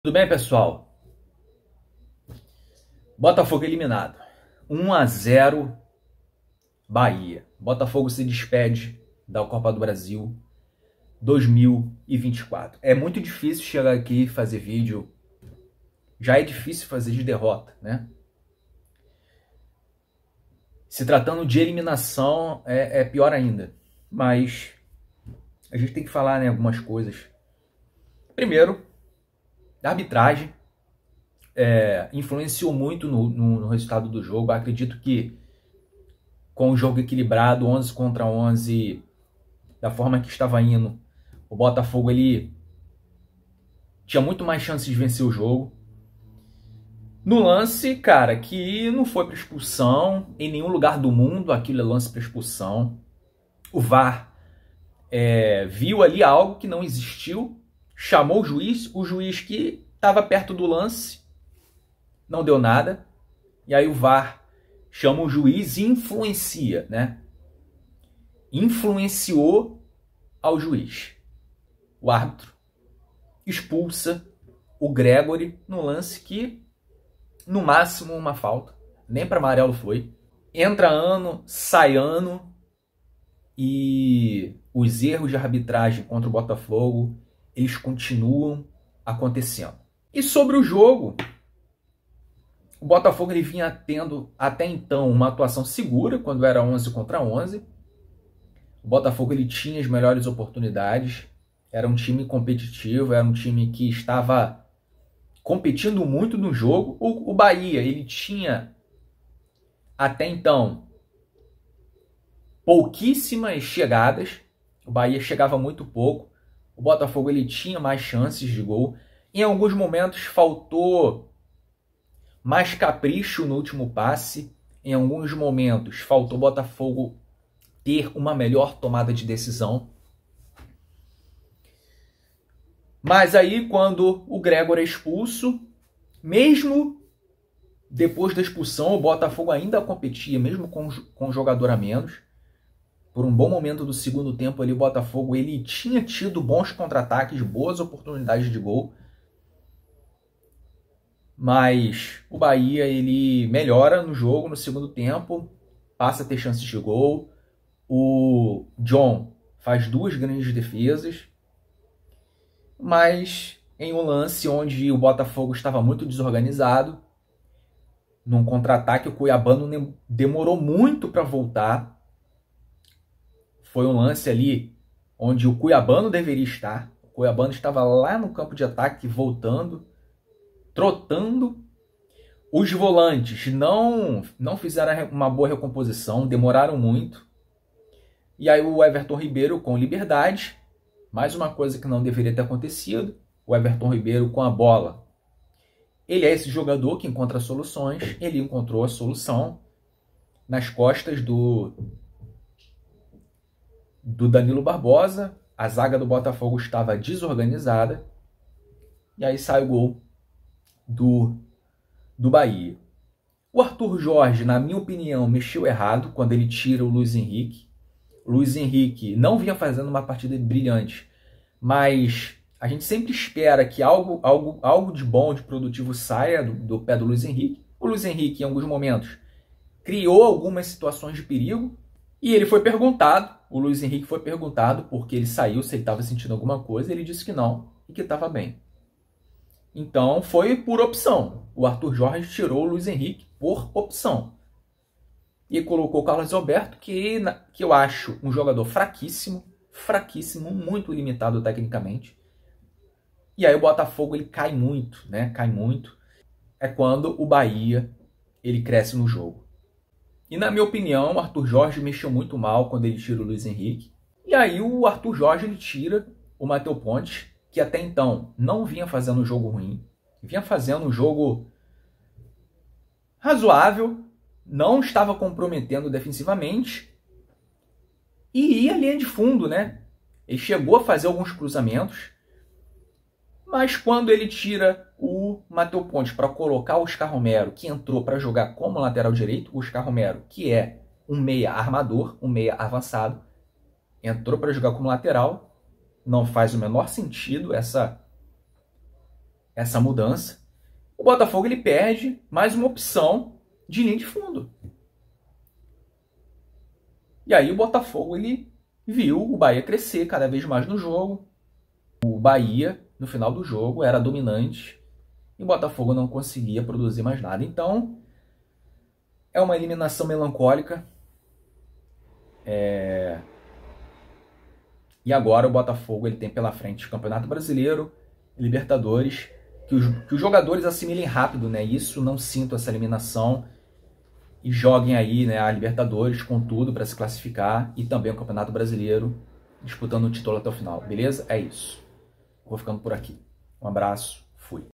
Tudo bem, pessoal? Botafogo eliminado. 1-0 Bahia. Botafogo se despede da Copa do Brasil 2024. É muito difícil chegar aqui e fazer vídeo. Já é difícil fazer de derrota, né? Se tratando de eliminação, é pior ainda. Mas a gente tem que falar, né, algumas coisas. Primeiro, a arbitragem influenciou muito no resultado do jogo. Acredito que com o jogo equilibrado, 11 contra 11, da forma que estava indo, o Botafogo ele tinha muito mais chances de vencer o jogo. No lance, cara, que não foi para expulsão, em nenhum lugar do mundo aquilo é lance para expulsão. O VAR viu ali algo que não existiu, chamou o juiz que estava perto do lance, não deu nada, e aí o VAR chama o juiz e influencia, né? Influenciou ao juiz. O árbitro expulsa o Gregory no lance que, no máximo, uma falta. Nem para amarelo foi. Entra ano, sai ano, e os erros de arbitragem contra o Botafogo, eles continuam acontecendo. E sobre o jogo, o Botafogo ele vinha tendo até então uma atuação segura quando era 11 contra 11. O Botafogo ele tinha as melhores oportunidades, era um time competitivo, era um time que estava competindo muito no jogo. O Bahia ele tinha até então pouquíssimas chegadas, o Bahia chegava muito pouco, o Botafogo ele tinha mais chances de gol. Em alguns momentos faltou mais capricho no último passe, em alguns momentos faltou o Botafogo ter uma melhor tomada de decisão. Mas aí, quando o Gregor é expulso, mesmo depois da expulsão, o Botafogo ainda competia, mesmo com um jogador a menos. Por um bom momento do segundo tempo ali, o Botafogo ele tinha tido bons contra-ataques, boas oportunidades de gol. Mas o Bahia ele melhora no jogo no segundo tempo, passa a ter chances de gol. O John faz duas grandes defesas, mas em um lance onde o Botafogo estava muito desorganizado, num contra-ataque, o Cuiabano demorou muito para voltar. Foi um lance ali onde o Cuiabano deveria estar. O Cuiabano estava lá no campo de ataque, voltando, trotando. Os volantes não fizeram uma boa recomposição, demoraram muito. E aí o Everton Ribeiro com liberdade, mais uma coisa que não deveria ter acontecido, o Everton Ribeiro com a bola. Ele é esse jogador que encontra soluções, ele encontrou a solução nas costas do Danilo Barbosa. A zaga do Botafogo estava desorganizada, e aí sai o gol do Bahia. O Arthur Jorge, na minha opinião, mexeu errado quando ele tira o Luiz Henrique. O Luiz Henrique não vinha fazendo uma partida brilhante, mas a gente sempre espera que algo de bom, de produtivo saia do pé do Luiz Henrique. O Luiz Henrique, em alguns momentos, criou algumas situações de perigo, e ele foi perguntado, o Luiz Henrique foi perguntado porque ele saiu, se ele estava sentindo alguma coisa, ele disse que não, e que estava bem. Então foi por opção. O Arthur Jorge tirou o Luiz Henrique por opção. E colocou o Carlos Alberto, que eu acho um jogador fraquíssimo, muito limitado tecnicamente. E aí o Botafogo ele cai muito, né? Cai muito. É quando o Bahia ele cresce no jogo. E na minha opinião, o Arthur Jorge mexeu muito mal quando ele tira o Luiz Henrique. E aí o Arthur Jorge ele tira o Matheus Pontes, que até então não vinha fazendo um jogo ruim, vinha fazendo um jogo razoável, não estava comprometendo defensivamente, e ia à linha de fundo, né? Ele chegou a fazer alguns cruzamentos, mas quando ele tira o Matheus Pontes para colocar o Oscar Romero, que entrou para jogar como lateral direito, o Oscar Romero, que é um meia armador, um meia avançado, entrou para jogar como lateral, não faz o menor sentido essa essa mudança, o Botafogo ele perde mais uma opção de linha de fundo. E aí o Botafogo ele viu o Bahia crescer cada vez mais no jogo. O Bahia, no final do jogo, era dominante e o Botafogo não conseguia produzir mais nada. Então, é uma eliminação melancólica. E agora o Botafogo ele tem pela frente o Campeonato Brasileiro, Libertadores, que os jogadores assimilem rápido, né? Isso, não sinto essa eliminação e joguem aí, né, a Libertadores com tudo para se classificar e também o Campeonato Brasileiro, disputando o título até o final, beleza? É isso. Vou ficando por aqui. Um abraço, fui.